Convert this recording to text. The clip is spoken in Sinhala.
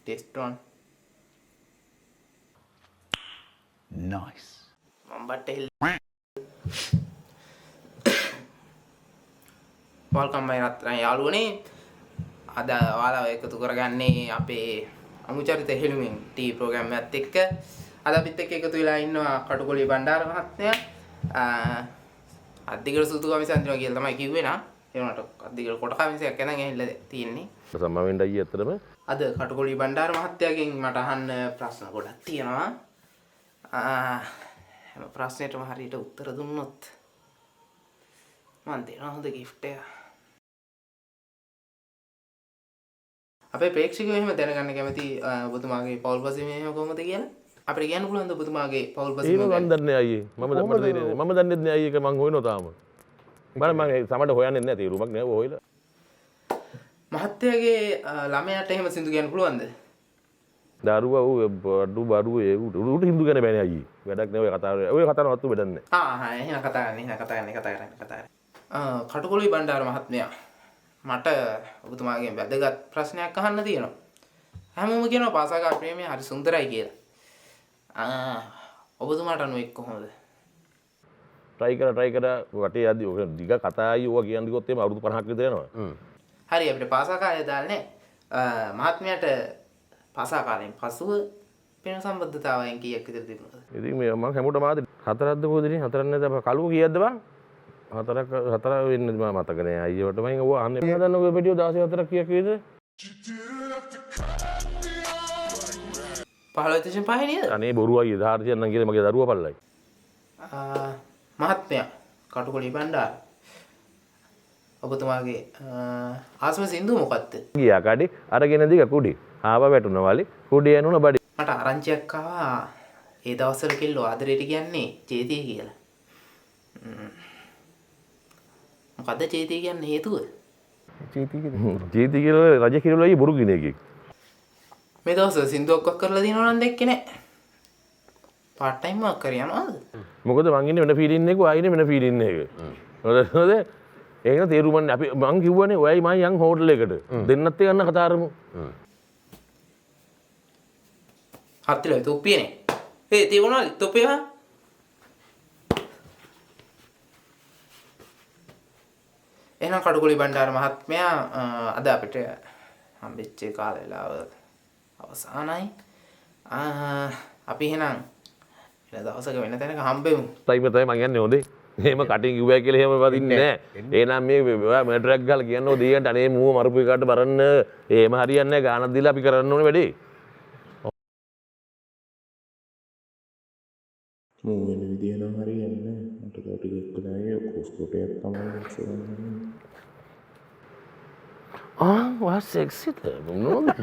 Test one. Nice. But welcome my රත්තරන් යාළුවනේ. අද ඔයාලා එකතු කරගන්නේ අපේ අමුචරිත හෙළුමින් ටී ප්‍රෝග්‍රෑම් එකත් එක්ක. අද අපිත් එක්ක එකතු වෙලා ඉන්නවා කටුකොළි බණ්ඩාර මහත්මයා. අද්දිගල සුතු කමිස අන්තිම කියලා තමයි කිව්වේ නා. ඒ වුණාට අද්දිගල කොට කමිසයක් එනන් ඇහිල්ලා තියෙන්නේ. සම්මා වෙන්න අයියේ ඇත්තටම අද කටුකොළි බණ්ඩාර මහත්තයාගෙන් මට අහන්න ප්‍රශ්න ගොඩක් තියෙනවා. හැම ප්‍රශ්නෙටම හරියට උත්තර දුන්නොත් මම දෙනවා හොඳ gift එකක්. අපේ ප්‍රේක්ෂකයෝ එහෙම දැනගන්න කැමති ඔබතුමාගේ පෞල් පසුබිම එහෙම කොහොමද කියලා? අපිට කියන්න පුළුවන්ද ඔබතුමාගේ පෞල් පසුබිම? ඒක මන් දන්නේ අයියේ. මම දන්නේ නැහැ අයියේ. ඒක මං හොයනවා තාම. මම සමහරට හොයන්නේ නැහැ. තීරුමක් නෑ හොයලා. මහත්තයාගේ ළමයාට එහෙම සින්දු කියන්න පුළුවන්ද? දරුවා ඌ බඩු ඌට හින්දු ගැන බෑනේ අයියේ. වැඩක් නෑ ඔය කතාව. ඔය කතාව නවත්තු බෙදන්නේ. එහෙනම් කතා කරන්නේ. කටුකොළි බණ්ඩාර මහත්මයා මට ඔබතුමාගෙන් වැදගත් ප්‍රශ්නයක් අහන්න තියෙනවා. හැමෝම කියනවා පාසාකාර ප්‍රේමය හරි සුන්දරයි කියලා. ඔබතුමාට අනුව එක් කොහොමද? try කර වටේ යද්දි ඔය දිග කතායි ඔය කියන්නේ කිව්වොත් එimhe අවුරුදු 50ක් විතර යනවා. හරි අපිට පාසාකාරය දාන්නේ මහත්මයාට පාසාකාරයෙන් පසුව වෙන සම්බන්ධතාවයන් කීයක් විතර තිබුණාද? ඉතින් මේ මම හැමෝටම ආද හතරක්ද පොදිනේ හතරක් නේද කලුව කීයක්ද බං? හතර වෙන්නේ මම මතක නෑ අයියට මම ඔය අහන්නේ මම දන්න ඔය පිටිය 16 4ක් කීයක් වේද? 15 නේද? අනේ බොරු අයියේ 16 නම් කියලා මගේ දරුවා පල්ලයි. මහත්මයා කටුකොළි බණ්ඩාර ඔබතුමාගේ ආසම සින්දුව මොකක්ද? ගියා කඩේ අරගෙන දිග කුඩි ආව වැටුණා වලි කුඩි යනුණ බඩි මට ආරංචියක් ආවා ඒ දවස්වල කෙල්ලෝ ආදරේට කියන්නේ චේතිය කියලා. මොකද්ද චේතිය කියන්නේ හේතුව? චේති කියලා රජ කිරුළු අයියේ බොරු ගිනේකෙක්. මේ දවස්වල සින්දුවක් කරලා දිනවනම් දැක්කේ නෑ. පාර්ට් ටයිම් වර්ක් කර යනවාද? මොකද මං ඉන්නේ වෙන ෆීඩින් එක ආයිනේ වෙන ෆීඩින් එක. හොඳද? ඒක තේරුම්න්නේ අපි මං කිව්වනේ ඔයයි මම යන් හෝටල් එකට දෙන්නත් යන්න කතා කරමු. හත්තිලා තොප්පියනේ. තියුණාද තොප්පිය? එහෙනම් කටුකොළි බණ්ඩාර මහත්මයා අද අපිට හම්බෙච්ච කාල වේලාව අවසానයි. අපි එහෙනම් වෙන දවසක වෙන තැනක හම්බෙමු. ටයිම් තමයි මං යන්නේ හොඳේ. එහෙම කටින් කිව්වා කියලා එහෙම වදින්නේ නැහැ. එහෙනම් මේ ඔයා මැට්‍රක් ගාලා කියනවා දෙයියන්ට අනේ මූව මරුපු එකට බරන්න. එහෙම හරියන්නේ නැහැ. ගානක් දීලා අපි කරන්න ඕනේ වැඩේ. මූ වෙන විදිය නම් හරියන්නේ නැහැ. මට තව ටිකක් කළායේ කොස්කොටයක් තමයි ඉස්සරහට. වා සෙක්සිද මොනවද?